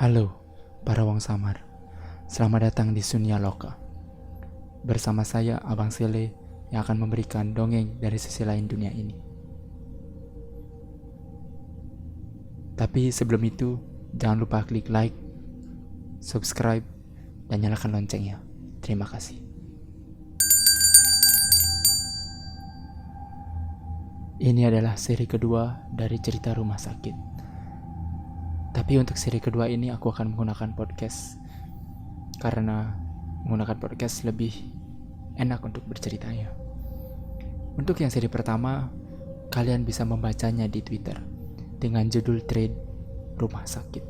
Halo, para wong samar. Selamat datang di Sunya Loka. Bersama saya, Abang Sele, yang akan memberikan dongeng dari sisi lain dunia ini. Tapi sebelum itu, jangan lupa klik like, subscribe, dan nyalakan loncengnya. Terima kasih. Ini adalah seri kedua dari cerita rumah sakit. Tapi untuk seri kedua ini aku akan menggunakan podcast, karena menggunakan podcast lebih enak untuk berceritanya. Untuk yang seri pertama, kalian bisa membacanya di Twitter dengan judul thread rumah sakit.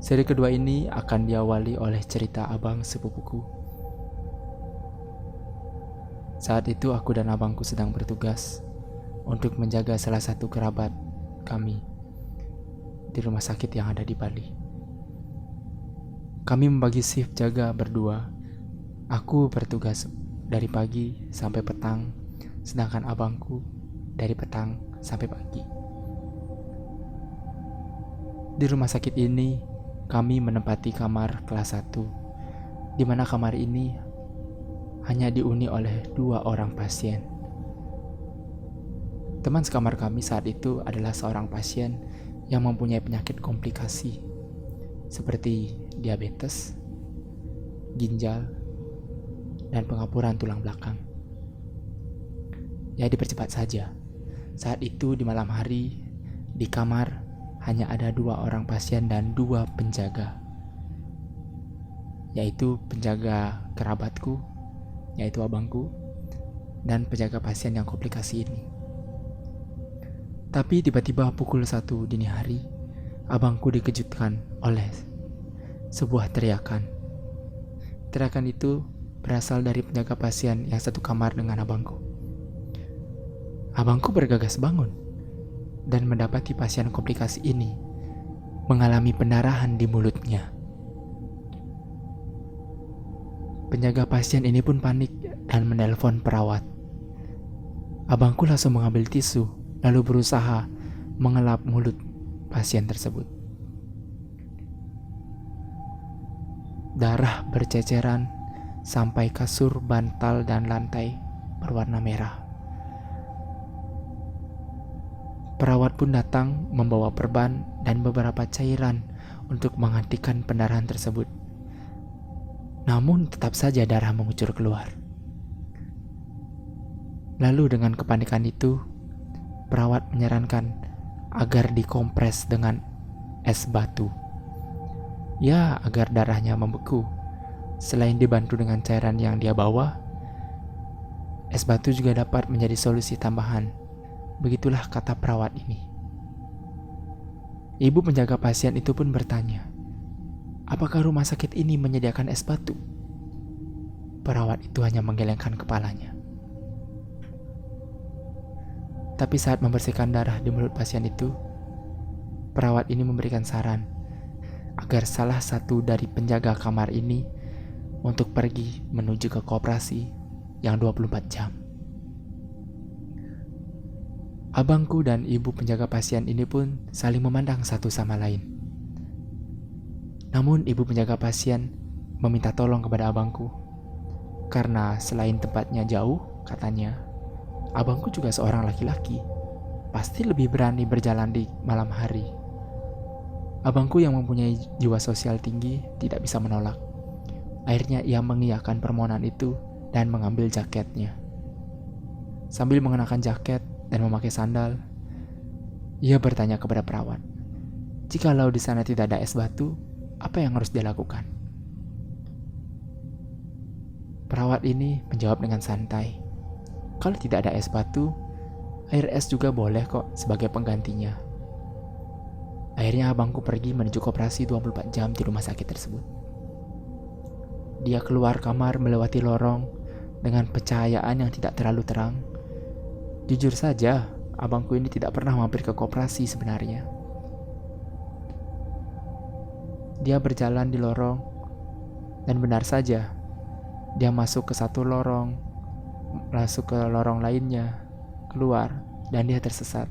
Seri kedua ini akan diawali oleh cerita abang sepupuku. Saat itu aku dan abangku sedang bertugas untuk menjaga salah satu kerabat kami di rumah sakit yang ada di Bali. Kami membagi shift jaga berdua. Aku bertugas dari pagi sampai petang, sedangkan abangku dari petang sampai pagi. Di rumah sakit ini, kami menempati kamar kelas 1, di mana kamar ini hanya dihuni oleh 2 orang pasien. Teman sekamar kami saat itu adalah seorang pasien yang mempunyai penyakit komplikasi seperti diabetes, ginjal, dan pengapuran tulang belakang. Ya, dipercepat saja. Saat itu di malam hari, di kamar hanya ada 2 orang pasien dan 2 penjaga, yaitu penjaga kerabatku, yaitu abangku, dan penjaga pasien yang komplikasi ini. Tapi tiba-tiba pukul 1 dini hari, abangku dikejutkan oleh sebuah teriakan. Teriakan itu berasal dari penjaga pasien yang satu kamar dengan abangku. Abangku bergegas bangun dan mendapati pasien komplikasi ini mengalami pendarahan di mulutnya. Penjaga pasien ini pun panik dan menelpon perawat. Abangku langsung mengambil tisu lalu berusaha mengelap mulut pasien tersebut. Darah berceceran sampai kasur, bantal, dan lantai berwarna merah. Perawat pun datang membawa perban dan beberapa cairan untuk menghentikan pendarahan tersebut. Namun tetap saja darah mengucur keluar. Lalu dengan kepanikan itu, perawat menyarankan agar dikompres dengan es batu. Ya, agar darahnya membeku. Selain dibantu dengan cairan yang dia bawa, es batu juga dapat menjadi solusi tambahan. Begitulah kata perawat ini. Ibu penjaga pasien itu pun bertanya, apakah rumah sakit ini menyediakan es batu? Perawat itu hanya menggelengkan kepalanya. Tapi saat membersihkan darah di mulut pasien itu, perawat ini memberikan saran agar salah satu dari penjaga kamar ini untuk pergi menuju ke koperasi yang 24 jam. Abangku dan ibu penjaga pasien ini pun saling memandang satu sama lain. Namun ibu penjaga pasien meminta tolong kepada abangku, karena selain tempatnya jauh, katanya, abangku juga seorang laki-laki, pasti lebih berani berjalan di malam hari. Abangku yang mempunyai jiwa sosial tinggi tidak bisa menolak. Akhirnya ia mengiyakan permohonan itu dan mengambil jaketnya. Sambil mengenakan jaket dan memakai sandal, ia bertanya kepada perawat, jikalau di sana tidak ada es batu, apa yang harus dia lakukan? Perawat ini menjawab dengan santai, kalau tidak ada es batu, air es juga boleh kok sebagai penggantinya. Akhirnya abangku pergi menuju koperasi 24 jam di rumah sakit tersebut. Dia keluar kamar melewati lorong dengan pencahayaan yang tidak terlalu terang. Jujur saja, abangku ini tidak pernah mampir ke koperasi sebenarnya. Dia berjalan di lorong, dan benar saja, dia masuk ke satu lorong, masuk ke lorong lainnya, keluar, dan dia tersesat.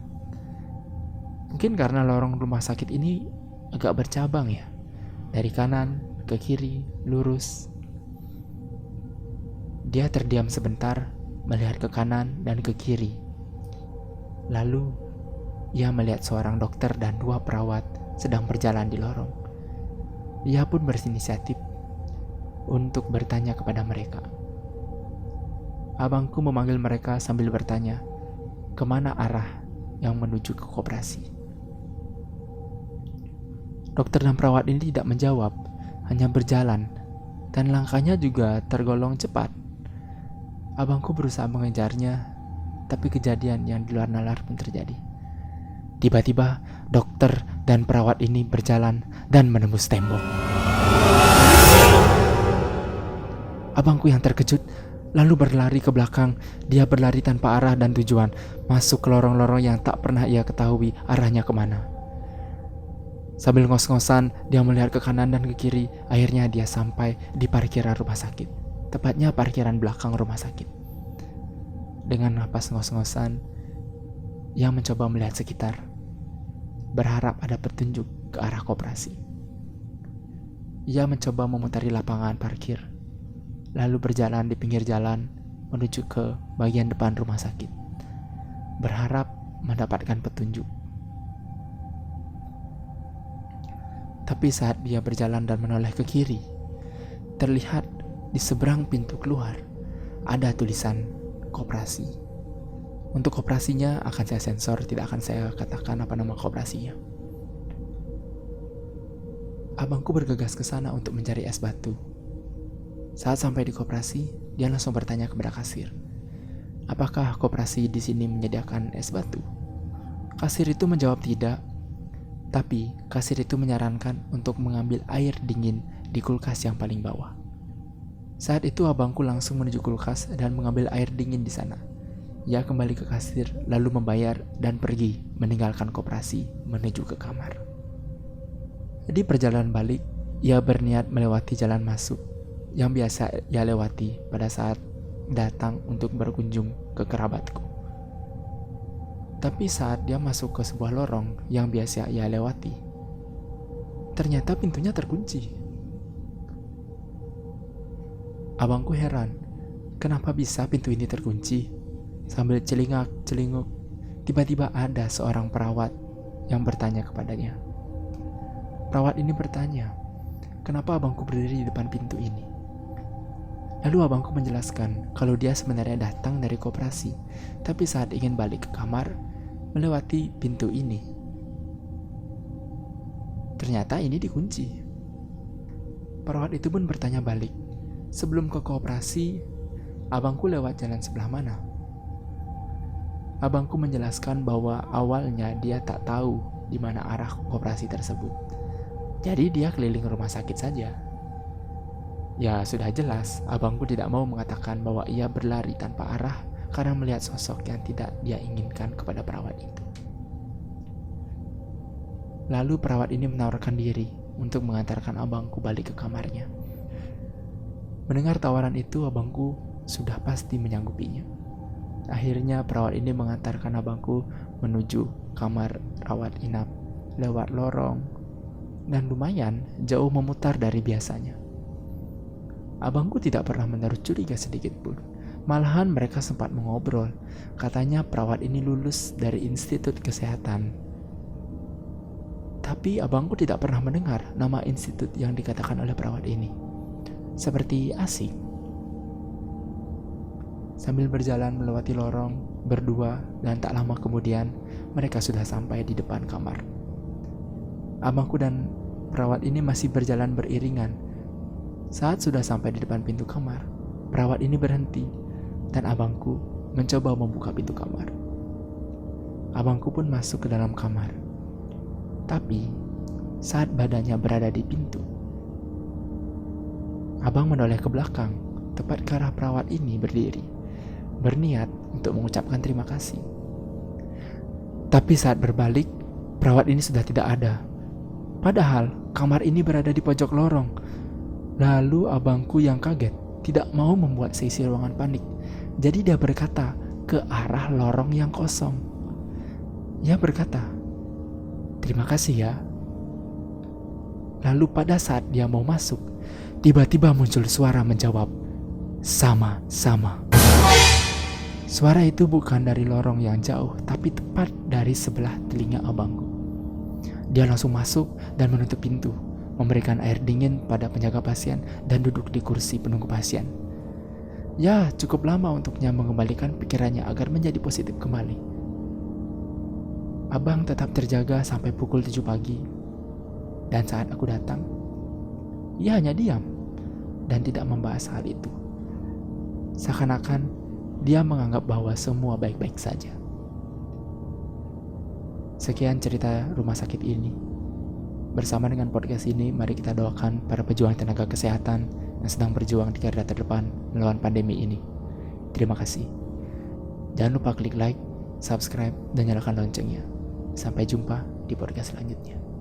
Mungkin karena lorong rumah sakit ini agak bercabang ya. Dari kanan ke kiri, lurus. Dia terdiam sebentar, melihat ke kanan dan ke kiri. Lalu, ia melihat seorang dokter dan 2 perawat sedang berjalan di lorong. Ia pun berinisiatif untuk bertanya kepada mereka. Abangku memanggil mereka sambil bertanya, kemana arah yang menuju ke koperasi. Dokter dan perawat ini tidak menjawab, hanya berjalan, dan langkahnya juga tergolong cepat. Abangku berusaha mengejarnya, tapi kejadian yang di luar nalar pun terjadi. Tiba-tiba, dokter dan perawat ini berjalan dan menembus tembok. Abangku yang terkejut lalu berlari ke belakang. Dia berlari tanpa arah dan tujuan, masuk ke lorong-lorong yang tak pernah ia ketahui arahnya kemana. Sambil ngos-ngosan, dia melihat ke kanan dan ke kiri. Akhirnya dia sampai di parkiran rumah sakit, tepatnya parkiran belakang rumah sakit. Dengan napas ngos-ngosan, ia mencoba melihat sekitar, berharap ada petunjuk ke arah koperasi. Ia mencoba memutari lapangan parkir, lalu berjalan di pinggir jalan menuju ke bagian depan rumah sakit, berharap mendapatkan petunjuk. Tapi saat dia berjalan dan menoleh ke kiri, terlihat di seberang pintu keluar ada tulisan koperasi. Untuk koperasinya akan saya sensor, tidak akan saya katakan apa nama koperasinya. Abangku bergegas ke sana untuk mencari es batu. Saat sampai di koperasi, dia langsung bertanya kepada kasir, apakah koperasi di sini menyediakan es batu? Kasir itu menjawab tidak, tapi kasir itu menyarankan untuk mengambil air dingin di kulkas yang paling bawah. Saat itu abangku langsung menuju kulkas dan mengambil air dingin di sana. Ia kembali ke kasir lalu membayar dan pergi meninggalkan koperasi menuju ke kamar. Di perjalanan balik, ia berniat melewati jalan masuk yang biasa ia lewati pada saat datang untuk berkunjung ke kerabatku. Tapi saat dia masuk ke sebuah lorong yang biasa ia lewati, ternyata pintunya terkunci. Abangku heran, kenapa bisa pintu ini terkunci? Sambil celingak-celinguk, tiba-tiba ada seorang perawat yang bertanya kepadanya. Perawat ini bertanya, kenapa abangku berdiri di depan pintu ini? Lalu abangku menjelaskan kalau dia sebenarnya datang dari koperasi, tapi saat ingin balik ke kamar, melewati pintu ini. Ternyata ini dikunci. Perawat itu pun bertanya balik, sebelum ke koperasi, abangku lewat jalan sebelah mana? Abangku menjelaskan bahwa awalnya dia tak tahu di mana arah koperasi tersebut. Jadi dia keliling rumah sakit saja. Ya sudah jelas, abangku tidak mau mengatakan bahwa ia berlari tanpa arah karena melihat sosok yang tidak dia inginkan kepada perawat itu. Lalu perawat ini menawarkan diri untuk mengantarkan abangku balik ke kamarnya. Mendengar tawaran itu, abangku sudah pasti menyanggupinya. Akhirnya perawat ini mengantarkan abangku menuju kamar rawat inap lewat lorong dan lumayan jauh memutar dari biasanya. Abangku tidak pernah menaruh curiga sedikit pun. Malahan mereka sempat mengobrol. Katanya perawat ini lulus dari institut kesehatan. Tapi abangku tidak pernah mendengar nama institut yang dikatakan oleh perawat ini. Seperti asing. Sambil berjalan melewati lorong berdua dan tak lama kemudian mereka sudah sampai di depan kamar. Abangku dan perawat ini masih berjalan beriringan. Saat sudah sampai di depan pintu kamar, perawat ini berhenti dan abangku mencoba membuka pintu kamar. Abangku pun masuk ke dalam kamar. Tapi saat badannya berada di pintu, abang menoleh ke belakang, tepat ke arah perawat ini berdiri, berniat untuk mengucapkan terima kasih. Tapi saat berbalik, perawat ini sudah tidak ada. Padahal kamar ini berada di pojok lorong. Lalu abangku yang kaget tidak mau membuat seisi ruangan panik. Jadi dia berkata ke arah lorong yang kosong. Ia berkata, "Terima kasih ya." Lalu pada saat dia mau masuk, tiba-tiba muncul suara menjawab, "Sama-sama." Suara itu bukan dari lorong yang jauh, tapi tepat dari sebelah telinga abangku. Dia langsung masuk dan menutup pintu, memberikan air dingin pada penjaga pasien dan duduk di kursi penunggu pasien. Ya, cukup lama untuknya mengembalikan pikirannya agar menjadi positif kembali. Abang tetap terjaga sampai pukul 7 pagi. Dan saat aku datang, ia hanya diam dan tidak membahas hal itu. Seakan-akan dia menganggap bahwa semua baik-baik saja. Sekian cerita rumah sakit ini. Bersama dengan podcast ini, mari kita doakan para pejuang tenaga kesehatan yang sedang berjuang di garda terdepan melawan pandemi ini. Terima kasih. Jangan lupa klik like, subscribe, dan nyalakan loncengnya. Sampai jumpa di podcast selanjutnya.